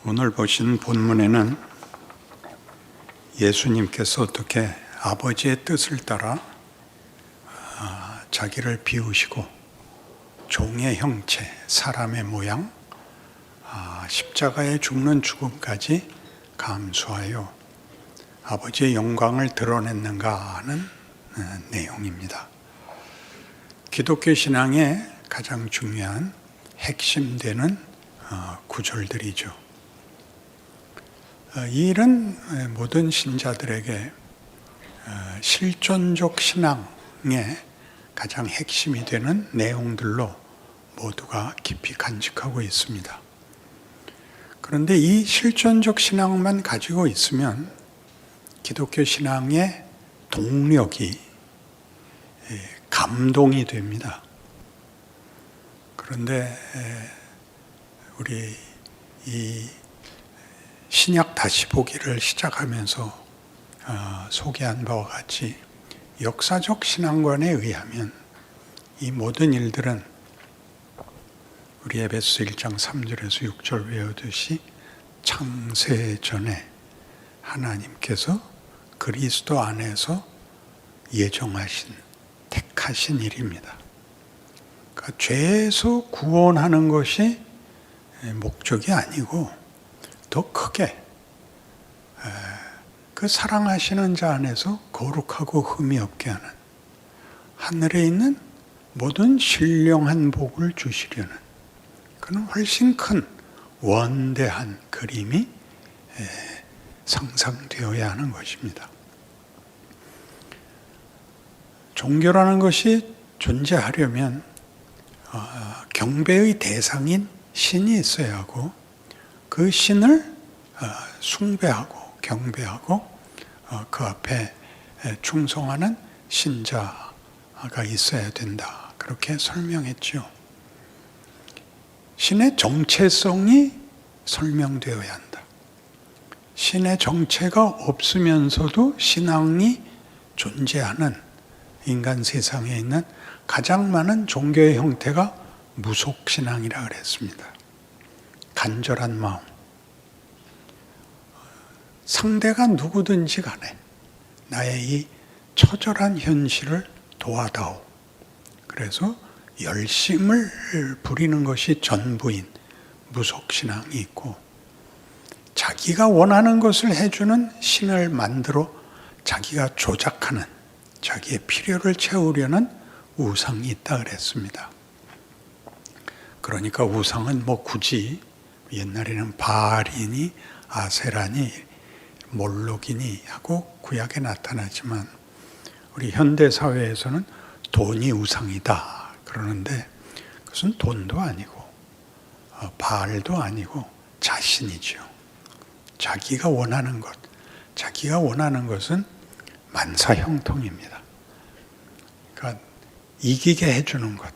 오늘 보신 본문에는 예수님께서 어떻게 아버지의 뜻을 따라 자기를 비우시고 종의 형체, 사람의 모양, 십자가에 죽는 죽음까지 감수하여 아버지의 영광을 드러냈는가 하는 내용입니다. 기독교 신앙의 가장 중요한 핵심되는 구절들이죠. 이 일은 모든 신자들에게 실존적 신앙의 가장 핵심이 되는 내용들로 모두가 깊이 간직하고 있습니다. 그런데 이 실존적 신앙만 가지고 있으면 기독교 신앙의 동력이 감동이 됩니다. 그런데 우리 이 신약 다시 보기를 시작하면서 소개한 바와 같이 역사적 신앙관에 의하면 이 모든 일들은 우리 에베소 1장 3절에서 6절 외우듯이 창세 전에 하나님께서 그리스도 안에서 예정하신, 택하신 일입니다. 그러니까 죄에서 구원하는 것이 목적이 아니고 더 크게 그 사랑하시는 자 안에서 거룩하고 흠이 없게 하는 하늘에 있는 모든 신령한 복을 주시려는 그는 훨씬 큰 원대한 그림이 상상되어야 하는 것입니다. 종교라는 것이 존재하려면 경배의 대상인 신이 있어야 하고 그 신을 숭배하고 경배하고 그 앞에 충성하는 신자가 있어야 된다. 그렇게 설명했죠. 신의 정체성이 설명되어야 한다. 신의 정체가 없으면서도 신앙이 존재하는 인간 세상에 있는 가장 많은 종교의 형태가 무속신앙이라 그랬습니다. 간절한 마음. 상대가 누구든지 간에 나의 이 처절한 현실을 도와다오. 그래서 열심을 부리는 것이 전부인 무속신앙이 있고 자기가 원하는 것을 해주는 신을 만들어 자기가 조작하는 자기의 필요를 채우려는 우상이 있다 그랬습니다. 그러니까 우상은 굳이 옛날에는 바알이니 아세라니 몰록이니 하고 구약에 나타나지만 우리 현대 사회에서는 돈이 우상이다 그러는데 그것은 돈도 아니고 바알도 아니고 자신이죠. 자기가 원하는 것, 자기가 원하는 것은 만사형통입니다. 그러니까 이기게 해주는 것,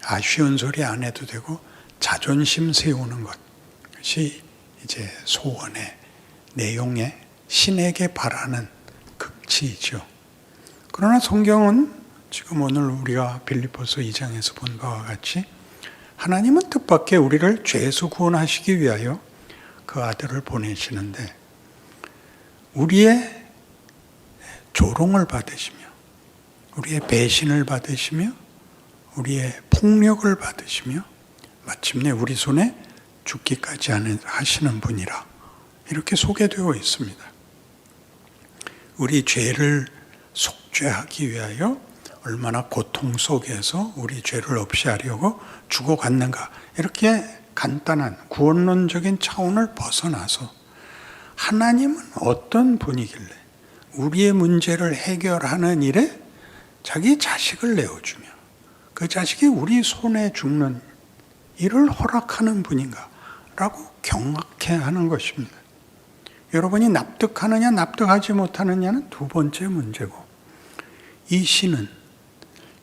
아쉬운 소리 안 해도 되고 자존심 세우는 것이 이제 소원의 내용의 신에게 바라는 극치이죠. 그러나 성경은 지금 오늘 우리가 빌립보서 2장에서 본 바와 같이 하나님은 뜻밖의 우리를 죄에서 구원하시기 위하여 그 아들을 보내시는데 우리의 조롱을 받으시며 우리의 배신을 받으시며 우리의 폭력을 받으시며 마침내 우리 손에 죽기까지 하시는 분이라 이렇게 소개되어 있습니다. 우리 죄를 속죄하기 위하여 얼마나 고통 속에서 우리 죄를 없이 하려고 죽어갔는가 이렇게 간단한 구원론적인 차원을 벗어나서 하나님은 어떤 분이길래 우리의 문제를 해결하는 일에 자기 자식을 내어주며 그 자식이 우리 손에 죽는 일을 허락하는 분인가 라고 경악해하는 것입니다. 여러분이 납득하느냐 납득하지 못하느냐는 두 번째 문제고 이 신은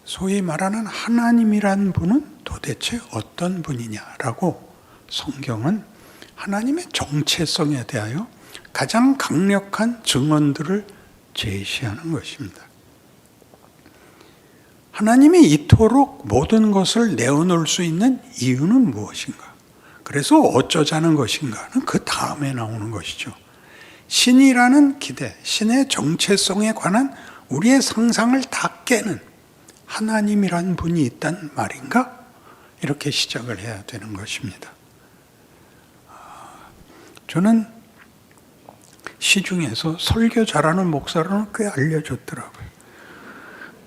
소위 말하는 하나님이란 분은 도대체 어떤 분이냐라고 성경은 하나님의 정체성에 대하여 가장 강력한 증언들을 제시하는 것입니다. 하나님이 이토록 모든 것을 내어놓을 수 있는 이유는 무엇인가? 그래서 어쩌자는 것인가는 그 다음에 나오는 것이죠. 신이라는 기대, 신의 정체성에 관한 우리의 상상을 다 깨는 하나님이란 분이 있단 말인가? 이렇게 시작을 해야 되는 것입니다. 저는 시중에서 설교 잘하는 목사로는 꽤 알려졌더라고요.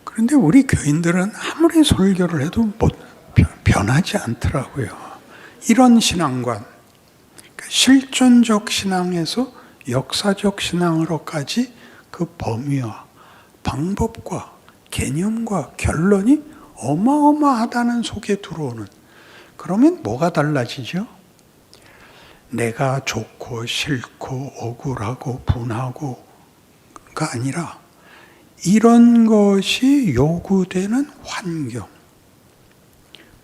그런데 우리 교인들은 아무리 설교를 해도 변하지 않더라고요. 이런 신앙관, 실존적 신앙에서 역사적 신앙으로까지 그 범위와 방법과 개념과 결론이 어마어마하다는 속에 들어오는, 그러면 뭐가 달라지죠? 내가 좋고 싫고 억울하고 분하고가 아니라 이런 것이 요구되는 환경,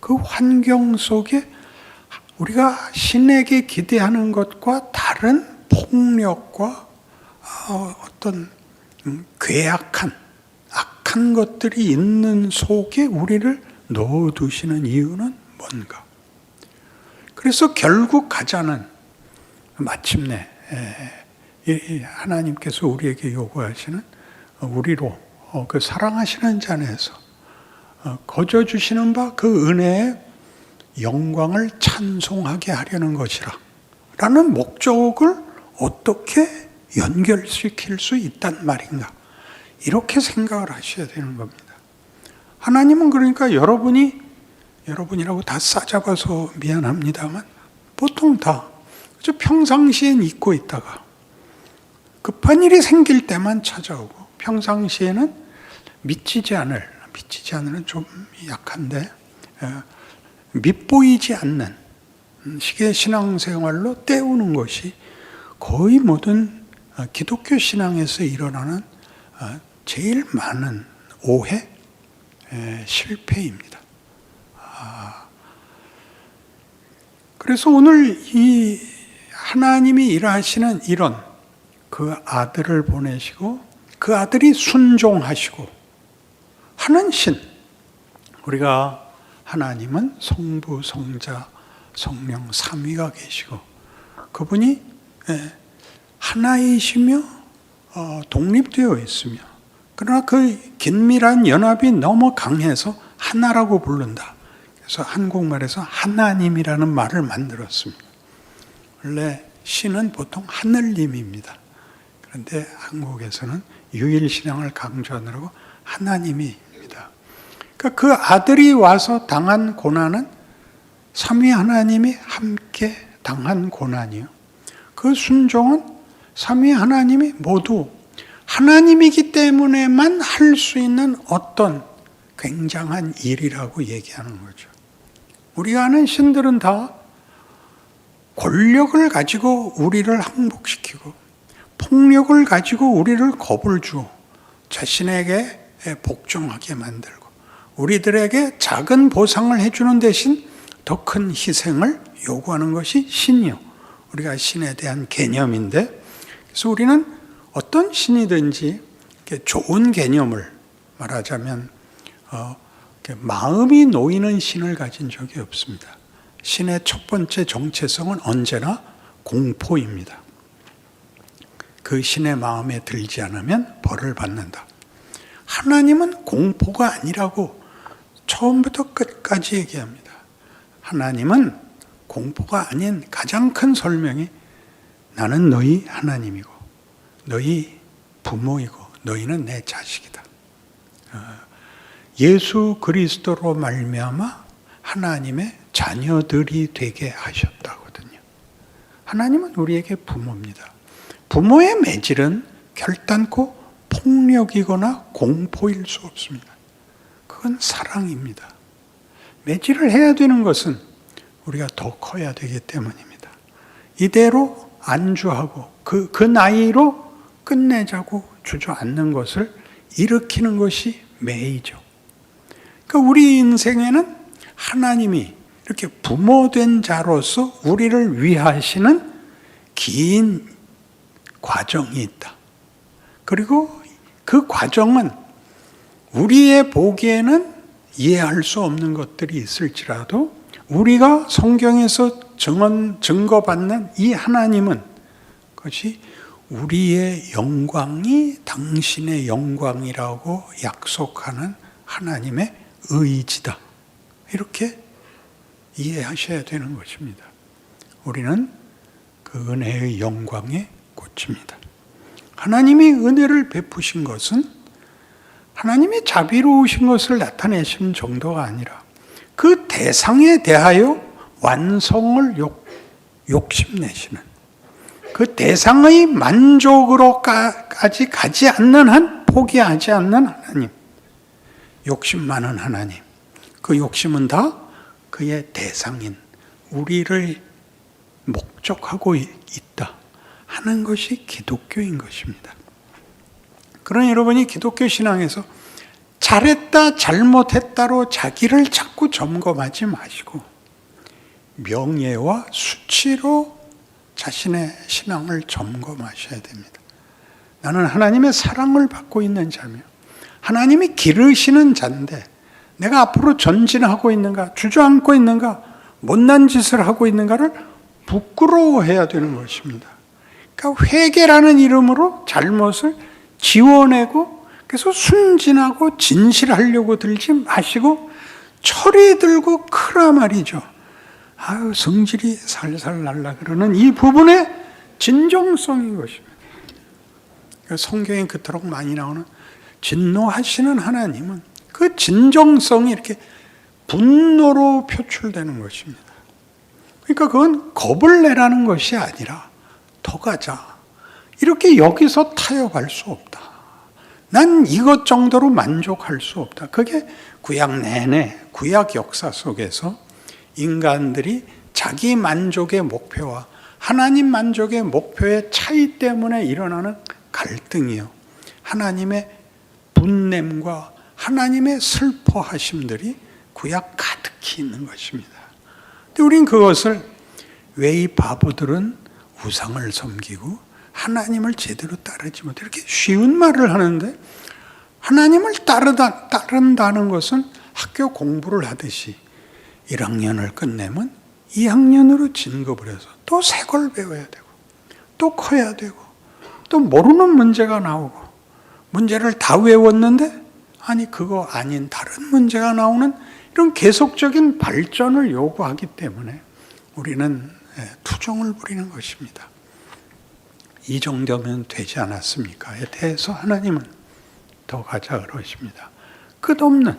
그 환경 속에 우리가 신에게 기대하는 것과 다른 폭력과 어떤 괴악한 악한 것들이 있는 속에 우리를 넣어두시는 이유는 뭔가? 그래서 결국 가자는 마침내 하나님께서 우리에게 요구하시는 우리로 그 사랑하시는 자 안에서 거저 주시는 바 그 은혜의 영광을 찬송하게 하려는 것이라 라는 목적을 어떻게 연결시킬 수 있단 말인가? 이렇게 생각을 하셔야 되는 겁니다. 하나님은 그러니까 여러분이라고 다 싸잡아서 미안합니다만 보통 다 평상시엔 잊고 있다가 급한 일이 생길 때만 찾아오고, 평상시에는 미치지 않을은 좀 약한데 밉보이지 않는 식의 신앙생활로 때우는 것이 거의 모든 기독교 신앙에서 일어나는 제일 많은 오해, 실패입니다. 그래서 오늘 이 하나님이 일하시는 이런 그 아들을 보내시고 그 아들이 순종하시고 하는 신, 우리가 하나님은 성부, 성자, 성령 삼위가 계시고 그분이 하나이시며 독립되어 있으며, 그러나 그 긴밀한 연합이 너무 강해서 하나라고 부른다. 그래서 한국말에서 하나님이라는 말을 만들었습니다. 원래 신은 보통 하늘님입니다. 그런데 한국에서는 유일신앙을 강조하느라고 하나님입니다. 그러니까 그 아들이 와서 당한 고난은 삼위 하나님이 함께 당한 고난이요. 그 순종은 삼위 하나님이 모두 하나님이기 때문에만 할 수 있는 어떤 굉장한 일이라고 얘기하는 거죠. 우리가 아는 신들은 다 권력을 가지고 우리를 항복시키고 폭력을 가지고 우리를 겁을 주어 자신에게 복종하게 만들고 우리들에게 작은 보상을 해주는 대신 더 큰 희생을 요구하는 것이 신이요. 우리가 신에 대한 개념인데, 그래서 우리는 어떤 신이든지 좋은 개념을 말하자면 마음이 놓이는 신을 가진 적이 없습니다. 신의 첫 번째 정체성은 언제나 공포입니다. 그 신의 마음에 들지 않으면 벌을 받는다. 하나님은 공포가 아니라고 처음부터 끝까지 얘기합니다. 하나님은 공포가 아닌 가장 큰 설명이 나는 너희 하나님이고 너희 부모이고 너희는 내 자식이다. 예수 그리스도로 말미암아 하나님의 자녀들이 되게 하셨다거든요. 하나님은 우리에게 부모입니다. 부모의 매질은 결단코 폭력이거나 공포일 수 없습니다. 그건 사랑입니다. 매질을 해야 되는 것은 우리가 더 커야 되기 때문입니다. 이대로 안주하고 그 나이로 끝내자고 주저앉는 것을 일으키는 것이 매이죠. 그러니까 우리 인생에는 하나님이 이렇게 부모된 자로서 우리를 위하시는 긴 과정이 있다. 그리고 그 과정은 우리의 보기에는 이해할 수 없는 것들이 있을지라도 우리가 성경에서 증거받는 이 하나님은 그것이 우리의 영광이 당신의 영광이라고 약속하는 하나님의 의지다. 이렇게 이해하셔야 되는 것입니다. 우리는 그 은혜의 영광에 꽂힙니다. 하나님이 은혜를 베푸신 것은 하나님이 자비로우신 것을 나타내시는 정도가 아니라 그 대상에 대하여 완성을 욕심내시는, 그 대상의 만족으로까지 가지 않는 한 포기하지 않는 하나님, 욕심 많은 하나님, 그 욕심은 다 그의 대상인 우리를 목적하고 있다 하는 것이 기독교인 것입니다. 그러나 여러분이 기독교 신앙에서 잘했다 잘못했다로 자기를 자꾸 점검하지 마시고 명예와 수치로 자신의 신앙을 점검하셔야 됩니다. 나는 하나님의 사랑을 받고 있는 자며 하나님이 기르시는 자인데 내가 앞으로 전진하고 있는가, 주저앉고 있는가, 못난 짓을 하고 있는가를 부끄러워해야 되는 것입니다. 그러니까 회개라는 이름으로 잘못을 지워내고 그래서 순진하고 진실하려고 들지 마시고 철이 들고 크라 말이죠. 아유, 성질이 살살 날라 그러는 이 부분의 진정성인 것입니다. 성경에 그토록 많이 나오는 진노하시는 하나님은 그 진정성이 이렇게 분노로 표출되는 것입니다. 그러니까 그건 겁을 내라는 것이 아니라 더 가자. 이렇게 여기서 타협할 수 없다. 난 이것 정도로 만족할 수 없다. 그게 구약 내내, 구약 역사 속에서 인간들이 자기 만족의 목표와 하나님 만족의 목표의 차이 때문에 일어나는 갈등이요. 하나님의 분냄과 하나님의 슬퍼하심들이 구약 가득히 있는 것입니다. 근데 우린 그것을 왜 이 바보들은 우상을 섬기고 하나님을 제대로 따르지 못해 이렇게 쉬운 말을 하는데 하나님을 따른다는 것은 학교 공부를 하듯이 1학년을 끝내면 2학년으로 진급을 해서 또 새 걸 배워야 되고 또 커야 되고 또 모르는 문제가 나오고 문제를 다 외웠는데 아니 그거 아닌 다른 문제가 나오는 이런 계속적인 발전을 요구하기 때문에 우리는 투정을 부리는 것입니다. 이 정도면 되지 않았습니까에 대해서 하나님은 더 가자 그러십니다. 끝없는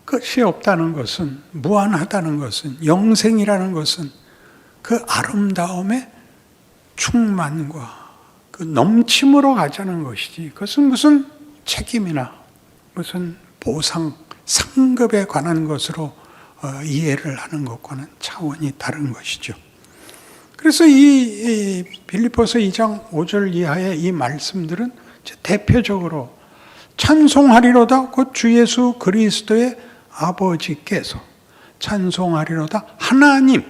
끝이 없다는 것은, 무한하다는 것은, 영생이라는 것은 그 아름다움의 충만과 그 넘침으로 가자는 것이지 그것은 무슨 책임이나 무슨 보상, 상급에 관한 것으로 이해를 하는 것과는 차원이 다른 것이죠. 그래서 이 빌립보서 2장 5절 이하의 이 말씀들은 대표적으로 찬송하리로다 곧 주 예수 그리스도의 아버지께서, 찬송하리로다 하나님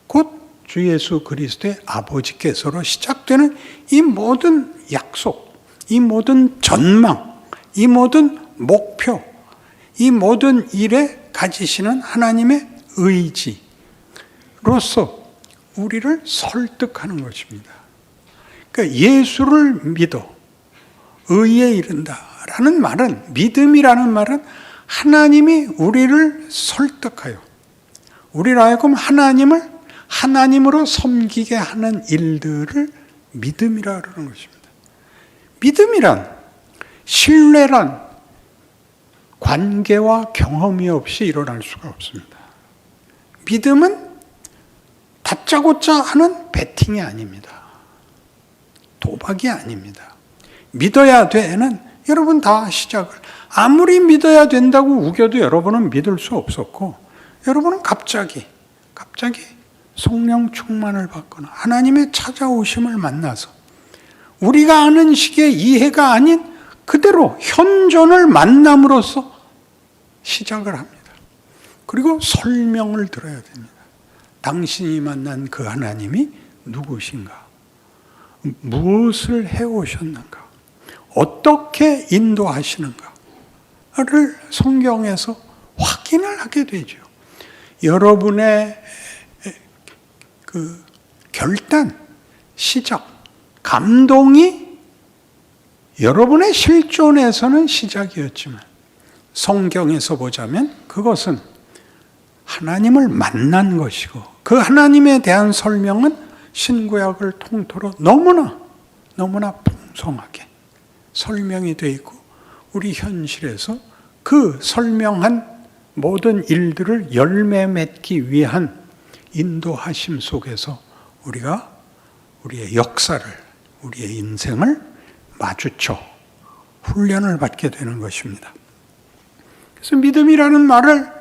곧 주 예수 그리스도의 아버지께서로 시작되는 이 모든 약속, 이 모든 전망, 이 모든 목표, 이 모든 일에 가지시는 하나님의 의지로서 우리를 설득하는 것입니다. 그러니까 예수를 믿어 의에 이른다라는 말은, 믿음이라는 말은 하나님이 우리를 설득하여 우리로 하여금 하나님을 하나님으로 섬기게 하는 일들을 믿음이라 그러는 것입니다. 믿음이란, 신뢰란 관계와 경험이 없이 일어날 수가 없습니다. 믿음은 다짜고짜 하는 배팅이 아닙니다. 도박이 아닙니다. 믿어야 돼는 여러분 다 시작을, 아무리 믿어야 된다고 우겨도 여러분은 믿을 수 없었고, 여러분은 갑자기 성령 충만을 받거나 하나님의 찾아오심을 만나서 우리가 아는 식의 이해가 아닌 그대로 현존을 만남으로써 시작을 합니다. 그리고 설명을 들어야 됩니다. 당신이 만난 그 하나님이 누구신가? 무엇을 해오셨는가? 어떻게 인도하시는가를 성경에서 확인을 하게 되죠. 여러분의 그 결단, 시작, 감동이 여러분의 실존에서는 시작이었지만 성경에서 보자면 그것은 하나님을 만난 것이고 그 하나님에 대한 설명은 신구약을 통틀어 너무나 풍성하게 설명이 되어 있고 우리 현실에서 그 설명한 모든 일들을 열매 맺기 위한 인도하심 속에서 우리가 우리의 역사를, 우리의 인생을 마주쳐 훈련을 받게 되는 것입니다. 그래서 믿음이라는 말을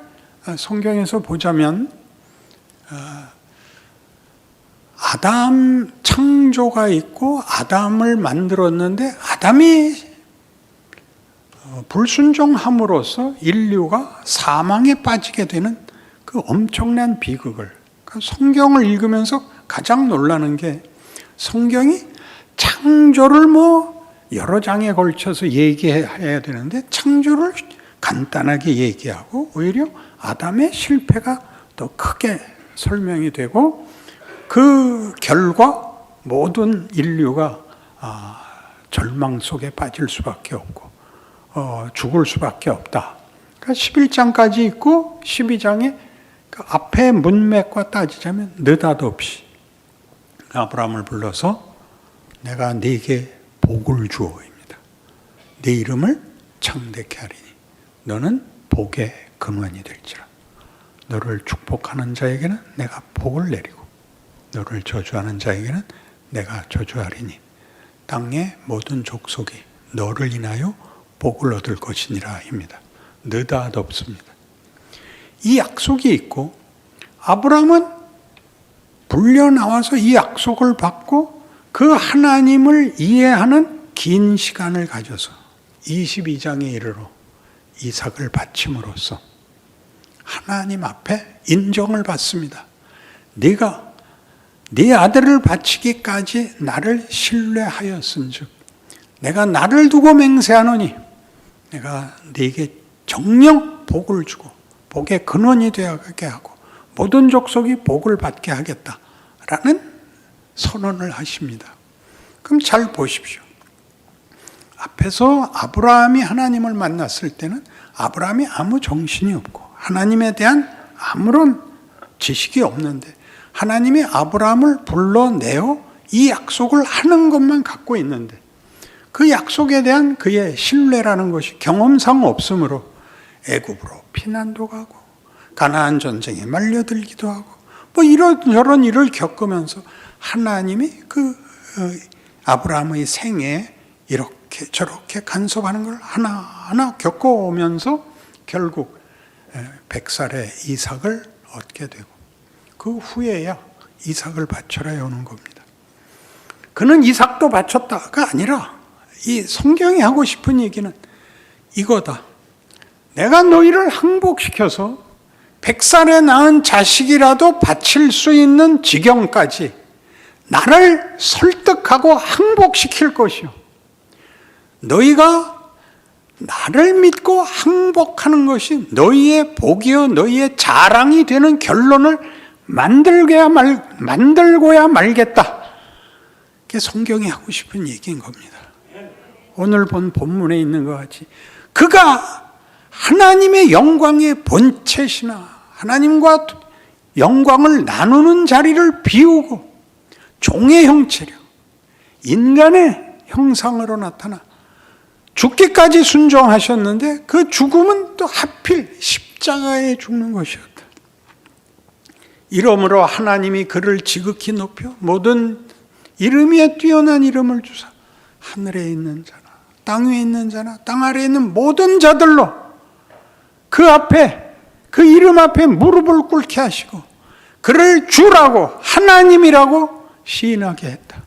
성경에서 보자면 아담 창조가 있고 아담을 만들었는데 아담이 불순종함으로써 인류가 사망에 빠지게 되는 그 엄청난 비극을 성경을 읽으면서 가장 놀라는 게 성경이 창조를 여러 장에 걸쳐서 얘기해야 되는데 창조를 간단하게 얘기하고 오히려 아담의 실패가 더 크게 설명이 되고 그 결과 모든 인류가 절망 속에 빠질 수밖에 없고 죽을 수밖에 없다. 그러니까 11장까지 있고 12장에 그 앞에 문맥과 따지자면 느닷없이 아브라함을 불러서 내가 네게 복을 주어입니다. 네 이름을 창대케 하리니 너는 복의 근원이 될지라. 너를 축복하는 자에게는 내가 복을 내리고 너를 저주하는 자에게는 내가 저주하리니 땅의 모든 족속이 너를 인하여 복을 얻을 것이니라 입니다. 느닷없습니다. 이 약속이 있고 아브라함은 불려 나와서 이 약속을 받고 그 하나님을 이해하는 긴 시간을 가져서 22장에 이르러 이삭을 바침으로써 하나님 앞에 인정을 받습니다. 네가 네 아들을 바치기까지 나를 신뢰하였은즉 내가 나를 두고 맹세하노니 내가 네게 정녕 복을 주고 복의 근원이 되게 하고 모든 족속이 복을 받게 하겠다라는 선언을 하십니다. 그럼 잘 보십시오. 앞에서 아브라함이 하나님을 만났을 때는 아브라함이 아무 정신이 없고 하나님에 대한 아무런 지식이 없는데 하나님이 아브라함을 불러내어 이 약속을 하는 것만 갖고 있는데 그 약속에 대한 그의 신뢰라는 것이 경험상 없으므로 애굽으로 피난도 가고 가나안 전쟁에 말려들기도 하고 이런저런 일을 겪으면서 하나님이 그 아브라함의 생애에 이렇게 저렇게 간섭하는 걸 하나하나 겪어오면서 결국 100살에 이삭을 얻게 되고 그 후에야 이삭을 바쳐라 오는 겁니다. 그는 이삭도 바쳤다가 아니라 이 성경이 하고 싶은 얘기는 이거다. 내가 너희를 항복시켜서 100살에 낳은 자식이라도 바칠 수 있는 지경까지 나를 설득하고 항복시킬 것이요. 너희가 나를 믿고 항복하는 것이 너희의 복이요 너희의 자랑이 되는 결론을 만들고야 말겠다. 그게 성경이 하고 싶은 얘기인 겁니다. 오늘 본 본문에 있는 것 같이 그가 하나님의 영광의 본체시나 하나님과 영광을 나누는 자리를 비우고 종의 형체로 인간의 형상으로 나타나 죽기까지 순종하셨는데 그 죽음은 또 하필 십자가에 죽는 것이었다. 이러므로 하나님이 그를 지극히 높여 모든 이름 위에 뛰어난 이름을 주사 하늘에 있는 자나 땅 위에 있는 자나 땅 아래에 있는 모든 자들로 그 앞에 그 이름 앞에 무릎을 꿇게 하시고 그를 주라고 하나님이라고 시인하게 했다.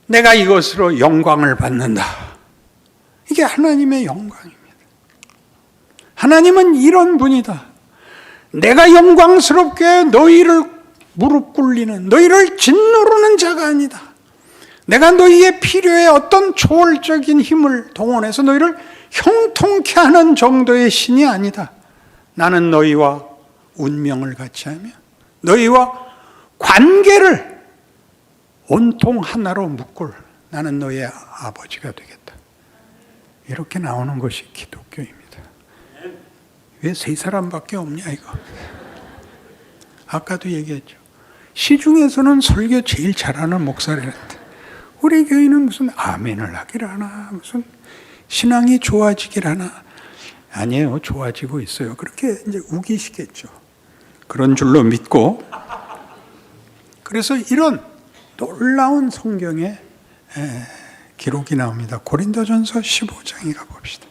내가 이것으로 영광을 받는다. 이게 하나님의 영광입니다. 하나님은 이런 분이다. 내가 영광스럽게 너희를 무릎 꿇리는 너희를 짓누르는 자가 아니다. 내가 너희의 필요에 어떤 초월적인 힘을 동원해서 너희를 형통케 하는 정도의 신이 아니다. 나는 너희와 운명을 같이 하며 너희와 관계를 온통 하나로 묶을 나는 너의 아버지가 되겠다. 이렇게 나오는 것이 기독교입니다. 왜 세 사람밖에 없냐 이거. 아까도 얘기했죠. 시중에서는 설교 제일 잘하는 목사라는데 우리 교회는 무슨 아멘을 하길 하나, 무슨 신앙이 좋아지길 하나. 아니에요. 좋아지고 있어요. 그렇게 이제 우기시겠죠. 그런 줄로 믿고. 그래서 이런 놀라운 성경의 기록이 나옵니다. 고린도전서 15장에 가봅시다.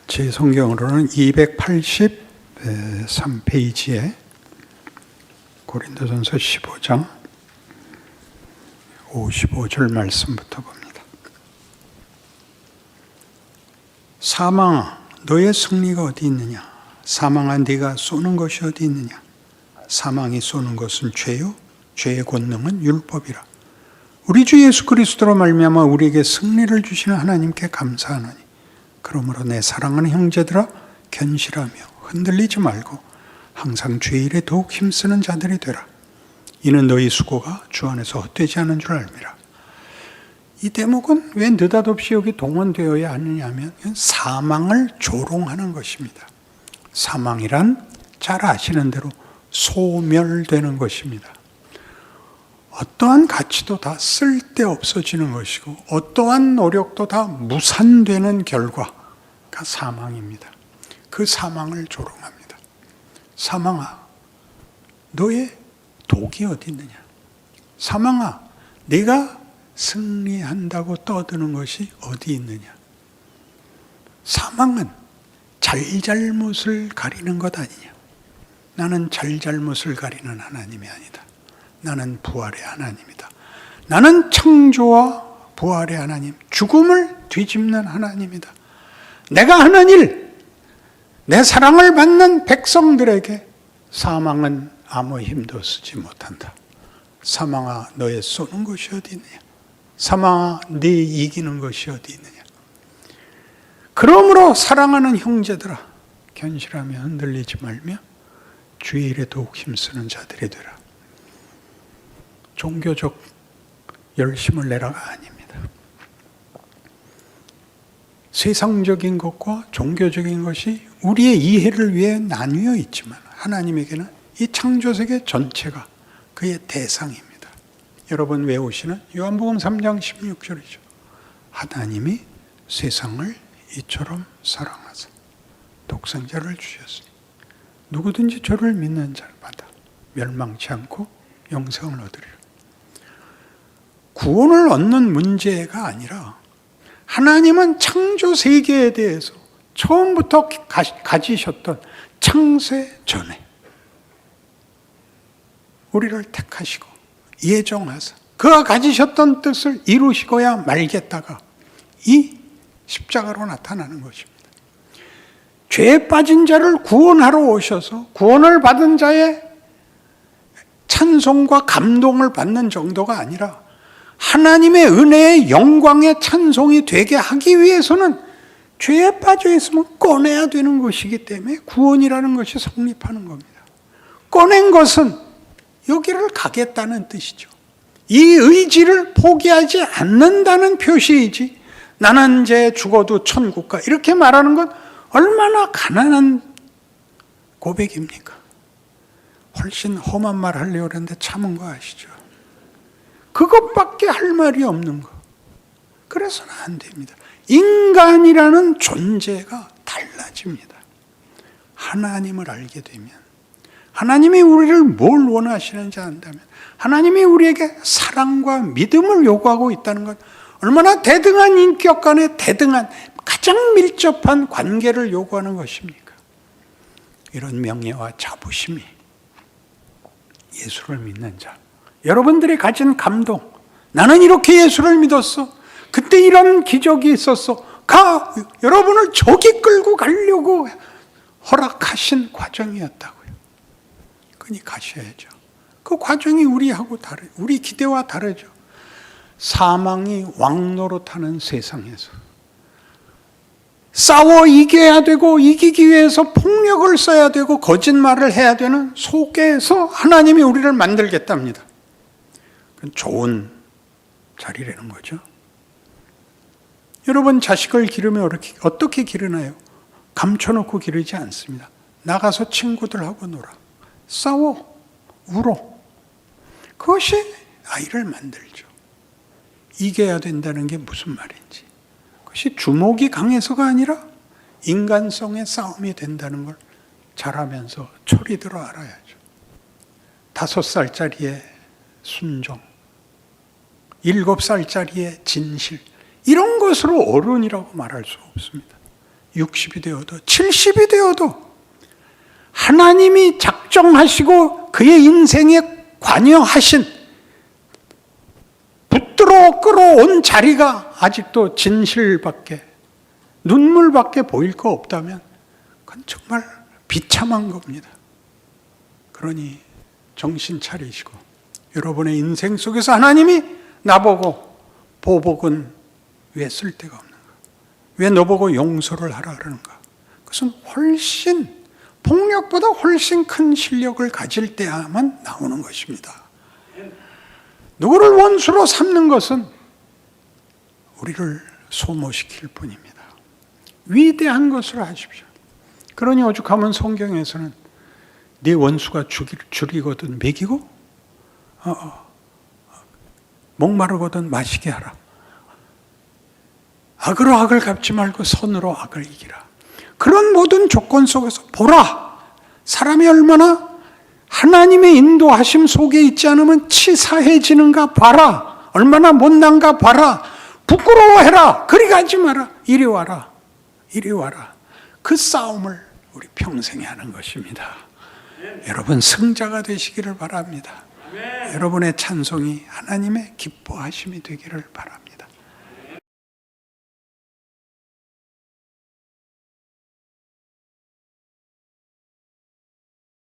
제 성경으로는 283페이지에 고린도전서 15장 55절 말씀부터 봅니다. 사망아, 너의 승리가 어디 있느냐? 사망아, 네가 쏘는 것이 어디 있느냐? 사망이 쏘는 것은 죄요, 죄의 권능은 율법이라. 우리 주 예수 그리스도로 말미암아 우리에게 승리를 주시는 하나님께 감사하노니 그러므로 내 사랑하는 형제들아 견실하며 흔들리지 말고 항상 주의 일에 더욱 힘쓰는 자들이 되라. 이는 너희 수고가 주 안에서 헛되지 않은 줄 알미라. 이 대목은 왜 느닷없이 여기 동원되어야 하느냐면 사망을 조롱하는 것입니다. 사망이란 잘 아시는 대로 소멸되는 것입니다. 어떠한 가치도 다 쓸데없어지는 것이고 어떠한 노력도 다 무산되는 결과가 사망입니다. 그 사망을 조롱합니다. 사망아, 너의 독이 어디 있느냐? 사망아, 네가 승리한다고 떠드는 것이 어디 있느냐? 사망은 잘잘못을 가리는 것 아니냐? 나는 잘잘못을 가리는 하나님이 아니다. 나는 부활의 하나님이다. 나는 창조와 부활의 하나님, 죽음을 뒤집는 하나님이다. 내가 하는 일, 내 사랑을 받는 백성들에게 사망은 아무 힘도 쓰지 못한다. 사망아, 너의 쏘는 것이 어디 있느냐? 사망아, 네 이기는 것이 어디 있느냐? 그러므로 사랑하는 형제들아, 견실하며 흔들리지 말며 주의 일에 더욱 힘쓰는 자들이 되라. 종교적 열심을 내라가 아닙니다. 세상적인 것과 종교적인 것이 우리의 이해를 위해 나뉘어 있지만 하나님에게는 이 창조세계 전체가 그의 대상입니다. 여러분 외우시는 요한복음 3장 16절이죠. 하나님이 세상을 이처럼 사랑하사 독생자를 주셨으니 누구든지 저를 믿는 자마다 멸망치 않고 영생을 얻으리라. 구원을 얻는 문제가 아니라 하나님은 창조 세계에 대해서 처음부터 가지셨던 창세 전에 우리를 택하시고 예정하사 그가 가지셨던 뜻을 이루시고야 말겠다가 이 십자가로 나타나는 것입니다. 죄에 빠진 자를 구원하러 오셔서 구원을 받은 자의 찬송과 감동을 받는 정도가 아니라 하나님의 은혜의 영광의 찬송이 되게 하기 위해서는 죄에 빠져 있으면 꺼내야 되는 것이기 때문에 구원이라는 것이 성립하는 겁니다. 꺼낸 것은 여기를 가겠다는 뜻이죠. 이 의지를 포기하지 않는다는 표시이지 나는 이제 죽어도 천국 가 이렇게 말하는 건 얼마나 가난한 고백입니까? 훨씬 험한 말 하려고 했는데 참은 거 아시죠? 그것밖에 할 말이 없는 거. 그래서는 안 됩니다. 인간이라는 존재가 달라집니다. 하나님을 알게 되면, 하나님이 우리를 뭘 원하시는지 안다면, 하나님이 우리에게 사랑과 믿음을 요구하고 있다는 것, 얼마나 대등한 인격 간의 대등한 가장 밀접한 관계를 요구하는 것입니까? 이런 명예와 자부심이 예수를 믿는 자, 여러분들이 가진 감동, 나는 이렇게 예수를 믿었어, 그때 이런 기적이 있었어, 여러분을 저기 끌고 가려고 허락하신 과정이었다고요. 그러니 가셔야죠. 그 과정이 우리 기대와 다르죠. 사망이 왕노릇하는 세상에서 싸워 이겨야 되고 이기기 위해서 폭력을 써야 되고 거짓말을 해야 되는 속에서 하나님이 우리를 만들겠답니다. 그건 좋은 자리라는 거죠. 여러분 자식을 기르면 어떻게 기르나요? 감춰놓고 기르지 않습니다. 나가서 친구들하고 놀아. 싸워. 울어. 그것이 아이를 만들죠. 이겨야 된다는 게 무슨 말인지. 그것이 주먹이 강해서가 아니라 인간성의 싸움이 된다는 걸 자라면서 철이 들어 알아야죠. 5살짜리의 순종, 7살짜리의 진실, 이런 것으로 어른이라고 말할 수 없습니다. 60이 되어도 70이 되어도 하나님이 작정하시고 그의 인생에 관여하신 붙들어 끌어온 자리가 아직도 진실밖에, 눈물밖에 보일 거 없다면 그건 정말 비참한 겁니다. 그러니 정신 차리시고 여러분의 인생 속에서 하나님이 나보고 보복은 왜 쓸데가 없는가? 왜 너보고 용서를 하라 그러는가? 그것은 폭력보다 훨씬 큰 실력을 가질 때야만 나오는 것입니다. 누구를 원수로 삼는 것은 우리를 소모시킬 뿐입니다. 위대한 것을 하십시오. 그러니 오죽하면 성경에서는 네 원수가 죽이거든 먹이고 목마르거든 마시게 하라. 악으로 악을 갚지 말고 선으로 악을 이기라. 그런 모든 조건 속에서 보라. 사람이 얼마나 하나님의 인도하심 속에 있지 않으면 치사해지는가 봐라. 얼마나 못난가 봐라. 부끄러워해라. 그리 가지 마라. 이리 와라. 이리 와라. 그 싸움을 우리 평생에 하는 것입니다. 여러분 승자가 되시기를 바랍니다. 여러분의 찬송이 하나님의 기뻐하심이 되기를 바랍니다.